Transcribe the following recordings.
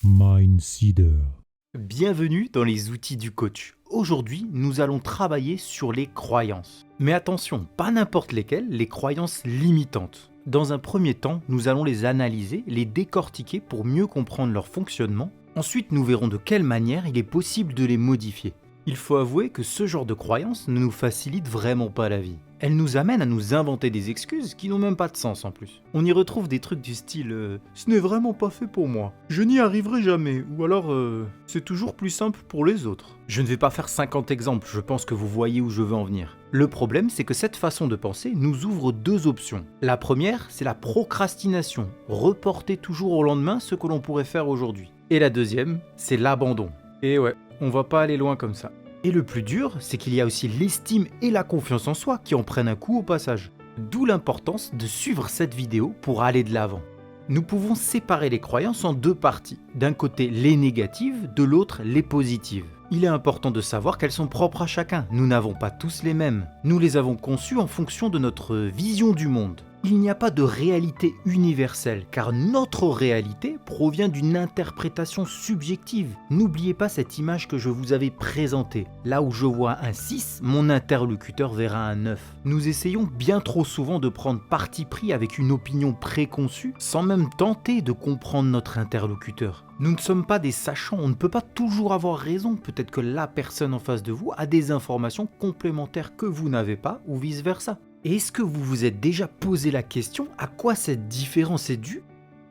Mindseeder. Bienvenue dans les outils du coach. Aujourd'hui, nous allons travailler sur les croyances. Mais attention, pas n'importe lesquelles, les croyances limitantes. Dans un premier temps, nous allons les analyser, les décortiquer pour mieux comprendre leur fonctionnement. Ensuite, nous verrons de quelle manière il est possible de les modifier. Il faut avouer que ce genre de croyances ne nous facilite vraiment pas la vie. Elles nous amènent à nous inventer des excuses qui n'ont même pas de sens en plus. On y retrouve des trucs du style « ce n'est vraiment pas fait pour moi »,« je n'y arriverai jamais » ou alors « c'est toujours plus simple pour les autres ». Je ne vais pas faire 50 exemples, je pense que vous voyez où je veux en venir. Le problème, c'est que cette façon de penser nous ouvre deux options. La première, c'est la procrastination, reporter toujours au lendemain ce que l'on pourrait faire aujourd'hui. Et la deuxième, c'est l'abandon. Et ouais, on va pas aller loin comme ça. Et le plus dur, c'est qu'il y a aussi l'estime et la confiance en soi qui en prennent un coup au passage. D'où l'importance de suivre cette vidéo pour aller de l'avant. Nous pouvons séparer les croyances en deux parties. D'un côté les négatives, de l'autre les positives. Il est important de savoir qu'elles sont propres à chacun. Nous n'avons pas tous les mêmes. Nous les avons conçues en fonction de notre vision du monde. Il n'y a pas de réalité universelle, car notre réalité provient d'une interprétation subjective. N'oubliez pas cette image que je vous avais présentée. Là où je vois un 6, mon interlocuteur verra un 9. Nous essayons bien trop souvent de prendre parti pris avec une opinion préconçue, sans même tenter de comprendre notre interlocuteur. Nous ne sommes pas des sachants, on ne peut pas toujours avoir raison. Peut-être que la personne en face de vous a des informations complémentaires que vous n'avez pas, ou vice-versa. Et est-ce que vous vous êtes déjà posé la question à quoi cette différence est due ?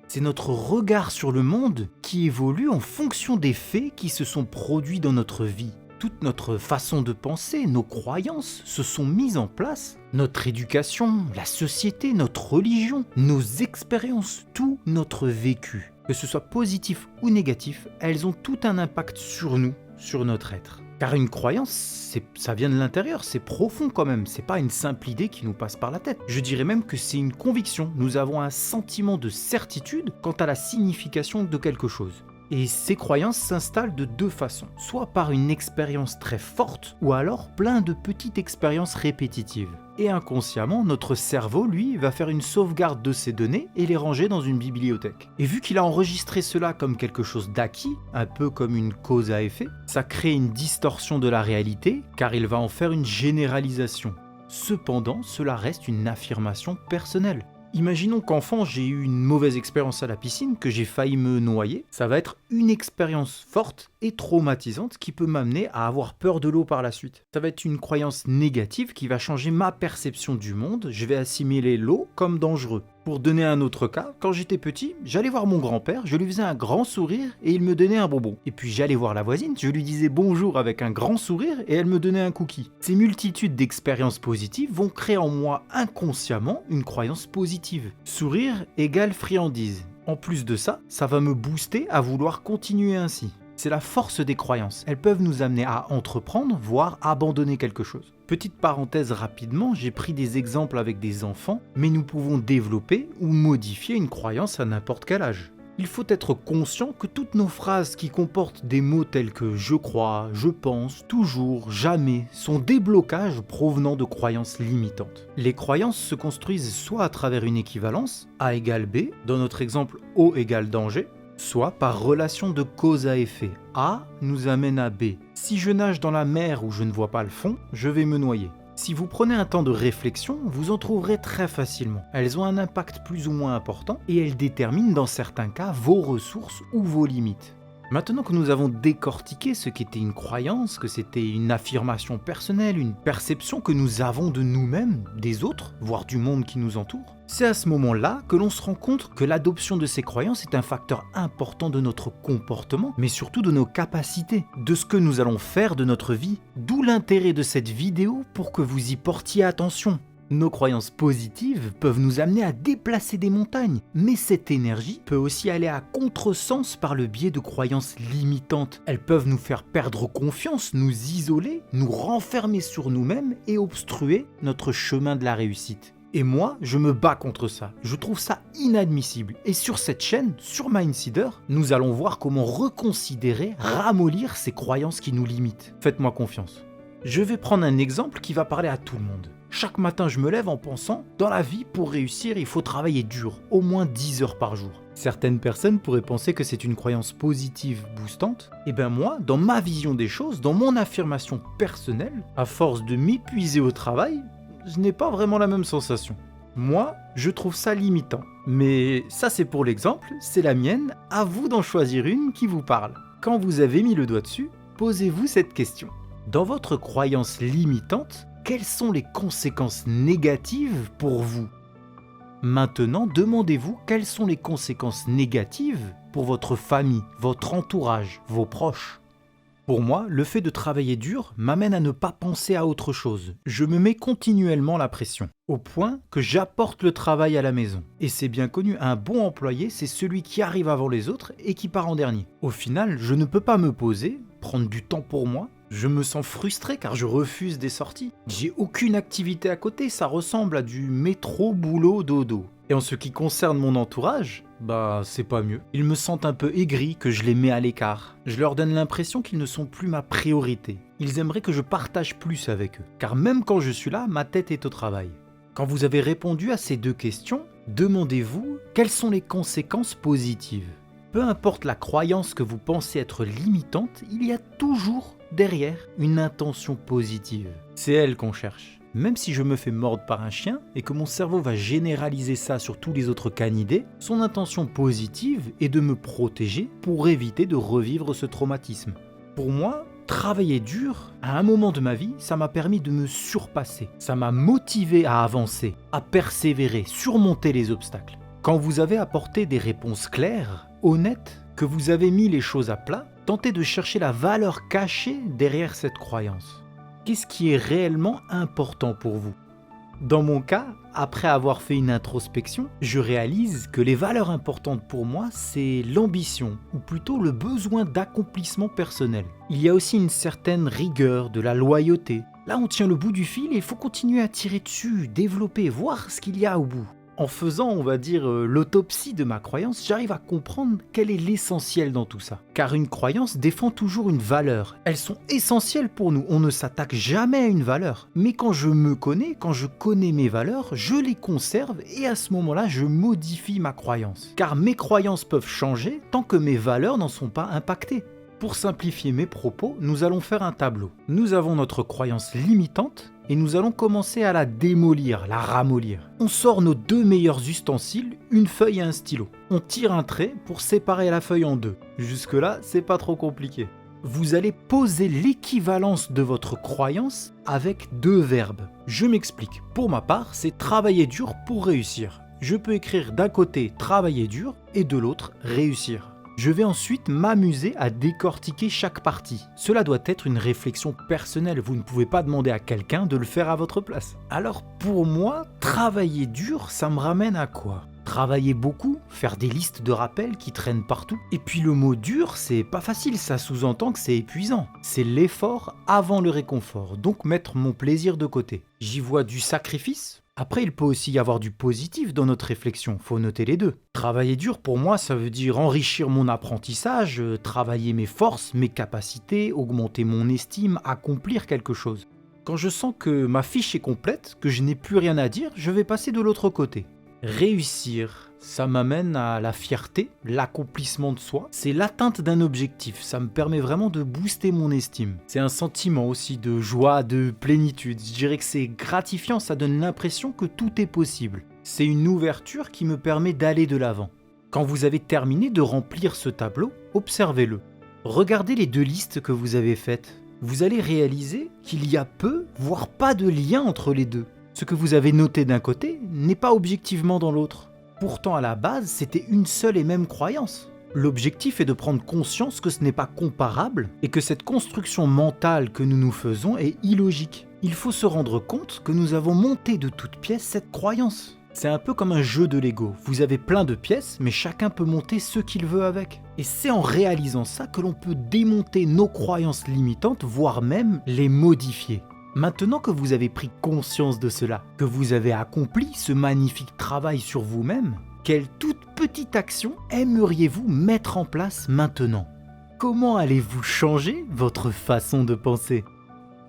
C'est notre regard sur le monde qui évolue en fonction des faits qui se sont produits dans notre vie. Toute notre façon de penser, nos croyances se sont mises en place. Notre éducation, la société, notre religion, nos expériences, tout notre vécu. Que ce soit positif ou négatif, elles ont tout un impact sur nous, sur notre être. Car une croyance, ça vient de l'intérieur, c'est profond quand même, c'est pas une simple idée qui nous passe par la tête. Je dirais même que c'est une conviction, nous avons un sentiment de certitude quant à la signification de quelque chose. Et ces croyances s'installent de deux façons, soit par une expérience très forte, ou alors plein de petites expériences répétitives. Et inconsciemment, notre cerveau, lui, va faire une sauvegarde de ces données et les ranger dans une bibliothèque. Et vu qu'il a enregistré cela comme quelque chose d'acquis, un peu comme une cause à effet, ça crée une distorsion de la réalité, car il va en faire une généralisation. Cependant, cela reste une affirmation personnelle. Imaginons qu'enfant j'ai eu une mauvaise expérience à la piscine, que j'ai failli me noyer. Ça va être une expérience forte et traumatisante qui peut m'amener à avoir peur de l'eau par la suite. Ça va être une croyance négative qui va changer ma perception du monde. Je vais assimiler l'eau comme dangereux. Pour donner un autre cas, quand j'étais petit, j'allais voir mon grand-père, je lui faisais un grand sourire et il me donnait un bonbon. Et puis j'allais voir la voisine, je lui disais bonjour avec un grand sourire et elle me donnait un cookie. Ces multitudes d'expériences positives vont créer en moi inconsciemment une croyance positive. Sourire égale friandise. En plus de ça, ça va me booster à vouloir continuer ainsi. C'est la force des croyances. Elles peuvent nous amener à entreprendre, voire abandonner quelque chose. Petite parenthèse rapidement, j'ai pris des exemples avec des enfants, mais nous pouvons développer ou modifier une croyance à n'importe quel âge. Il faut être conscient que toutes nos phrases qui comportent des mots tels que « je crois »,« je pense »,« toujours »,« jamais » sont des blocages provenant de croyances limitantes. Les croyances se construisent soit à travers une équivalence, A égale B, dans notre exemple eau égale danger, soit par relation de cause à effet. A nous amène à B. Si je nage dans la mer où je ne vois pas le fond, je vais me noyer. Si vous prenez un temps de réflexion, vous en trouverez très facilement. Elles ont un impact plus ou moins important et elles déterminent dans certains cas vos ressources ou vos limites. Maintenant que nous avons décortiqué ce qu'était une croyance, que c'était une affirmation personnelle, une perception que nous avons de nous-mêmes, des autres, voire du monde qui nous entoure, c'est à ce moment-là que l'on se rend compte que l'adoption de ces croyances est un facteur important de notre comportement, mais surtout de nos capacités, de ce que nous allons faire de notre vie. D'où l'intérêt de cette vidéo pour que vous y portiez attention. Nos croyances positives peuvent nous amener à déplacer des montagnes, mais cette énergie peut aussi aller à contresens par le biais de croyances limitantes. Elles peuvent nous faire perdre confiance, nous isoler, nous renfermer sur nous-mêmes et obstruer notre chemin de la réussite. Et moi, je me bats contre ça. Je trouve ça inadmissible. Et sur cette chaîne, sur Mindseeder, nous allons voir comment reconsidérer, ramollir ces croyances qui nous limitent. Faites-moi confiance. Je vais prendre un exemple qui va parler à tout le monde. Chaque matin, je me lève en pensant, dans la vie, pour réussir, il faut travailler dur, au moins 10 heures par jour. Certaines personnes pourraient penser que c'est une croyance positive boostante. Et ben moi, dans ma vision des choses, dans mon affirmation personnelle, à force de m'épuiser au travail, je n'ai pas vraiment la même sensation. Moi, je trouve ça limitant. Mais ça c'est pour l'exemple, c'est la mienne, à vous d'en choisir une qui vous parle. Quand vous avez mis le doigt dessus, posez-vous cette question. Dans votre croyance limitante, quelles sont les conséquences négatives pour vous ? Maintenant, demandez-vous quelles sont les conséquences négatives pour votre famille, votre entourage, vos proches. Pour moi, le fait de travailler dur m'amène à ne pas penser à autre chose. Je me mets continuellement la pression, au point que j'apporte le travail à la maison. Et c'est bien connu, un bon employé, c'est celui qui arrive avant les autres et qui part en dernier. Au final, je ne peux pas me poser, prendre du temps pour moi. Je me sens frustré car je refuse des sorties. J'ai aucune activité à côté, ça ressemble à du métro, boulot, dodo. Et en ce qui concerne mon entourage, c'est pas mieux. Ils me sentent un peu aigris que je les mets à l'écart. Je leur donne l'impression qu'ils ne sont plus ma priorité. Ils aimeraient que je partage plus avec eux. Car même quand je suis là, ma tête est au travail. Quand vous avez répondu à ces deux questions, demandez-vous quelles sont les conséquences positives. Peu importe la croyance que vous pensez être limitante, il y a toujours derrière une intention positive. C'est elle qu'on cherche. Même si je me fais mordre par un chien et que mon cerveau va généraliser ça sur tous les autres canidés, son intention positive est de me protéger pour éviter de revivre ce traumatisme. Pour moi, travailler dur, à un moment de ma vie, ça m'a permis de me surpasser. Ça m'a motivé à avancer, à persévérer, surmonter les obstacles. Quand vous avez apporté des réponses claires, honnêtes, que vous avez mis les choses à plat, tentez de chercher la valeur cachée derrière cette croyance. Qu'est-ce qui est réellement important pour vous ? Dans mon cas, après avoir fait une introspection, je réalise que les valeurs importantes pour moi, c'est l'ambition, ou plutôt le besoin d'accomplissement personnel. Il y a aussi une certaine rigueur, de la loyauté. Là, on tient le bout du fil et il faut continuer à tirer dessus, développer, voir ce qu'il y a au bout. En faisant, on va dire, l'autopsie de ma croyance, j'arrive à comprendre quel est l'essentiel dans tout ça. Car une croyance défend toujours une valeur. Elles sont essentielles pour nous, on ne s'attaque jamais à une valeur. Mais quand je me connais, quand je connais mes valeurs, je les conserve et à ce moment-là, je modifie ma croyance. Car mes croyances peuvent changer tant que mes valeurs n'en sont pas impactées. Pour simplifier mes propos, nous allons faire un tableau. Nous avons notre croyance limitante et nous allons commencer à la démolir, la ramollir. On sort nos deux meilleurs ustensiles, une feuille et un stylo. On tire un trait pour séparer la feuille en deux. Jusque-là, c'est pas trop compliqué. Vous allez poser l'équivalence de votre croyance avec deux verbes. Je m'explique. Pour ma part, c'est travailler dur pour réussir. Je peux écrire d'un côté travailler dur et de l'autre réussir. Je vais ensuite m'amuser à décortiquer chaque partie. Cela doit être une réflexion personnelle, vous ne pouvez pas demander à quelqu'un de le faire à votre place. Alors pour moi, travailler dur, ça me ramène à quoi ? Travailler beaucoup, faire des listes de rappels qui traînent partout. Et puis le mot dur, c'est pas facile, ça sous-entend que c'est épuisant. C'est l'effort avant le réconfort, donc mettre mon plaisir de côté. J'y vois du sacrifice. Après, il peut aussi y avoir du positif dans notre réflexion, faut noter les deux. Travailler dur, pour moi, ça veut dire enrichir mon apprentissage, travailler mes forces, mes capacités, augmenter mon estime, accomplir quelque chose. Quand je sens que ma fiche est complète, que je n'ai plus rien à dire, je vais passer de l'autre côté. Réussir, ça m'amène à la fierté, l'accomplissement de soi. C'est l'atteinte d'un objectif, ça me permet vraiment de booster mon estime. C'est un sentiment aussi de joie, de plénitude. Je dirais que c'est gratifiant, ça donne l'impression que tout est possible. C'est une ouverture qui me permet d'aller de l'avant. Quand vous avez terminé de remplir ce tableau, observez-le. Regardez les deux listes que vous avez faites. Vous allez réaliser qu'il y a peu, voire pas de lien entre les deux. Ce que vous avez noté d'un côté n'est pas objectivement dans l'autre. Pourtant, à la base, c'était une seule et même croyance. L'objectif est de prendre conscience que ce n'est pas comparable et que cette construction mentale que nous nous faisons est illogique. Il faut se rendre compte que nous avons monté de toutes pièces cette croyance. C'est un peu comme un jeu de Lego. Vous avez plein de pièces, mais chacun peut monter ce qu'il veut avec. Et c'est en réalisant ça que l'on peut démonter nos croyances limitantes, voire même les modifier. Maintenant que vous avez pris conscience de cela, que vous avez accompli ce magnifique travail sur vous-même, quelle toute petite action aimeriez-vous mettre en place maintenant ? Comment allez-vous changer votre façon de penser ?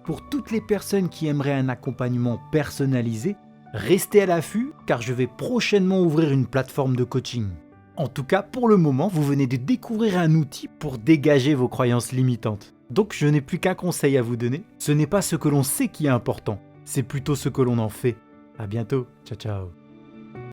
Pour toutes les personnes qui aimeraient un accompagnement personnalisé, restez à l'affût car je vais prochainement ouvrir une plateforme de coaching. En tout cas, pour le moment, vous venez de découvrir un outil pour dégager vos croyances limitantes. Donc je n'ai plus qu'un conseil à vous donner. Ce n'est pas ce que l'on sait qui est important, c'est plutôt ce que l'on en fait. À bientôt, ciao ciao.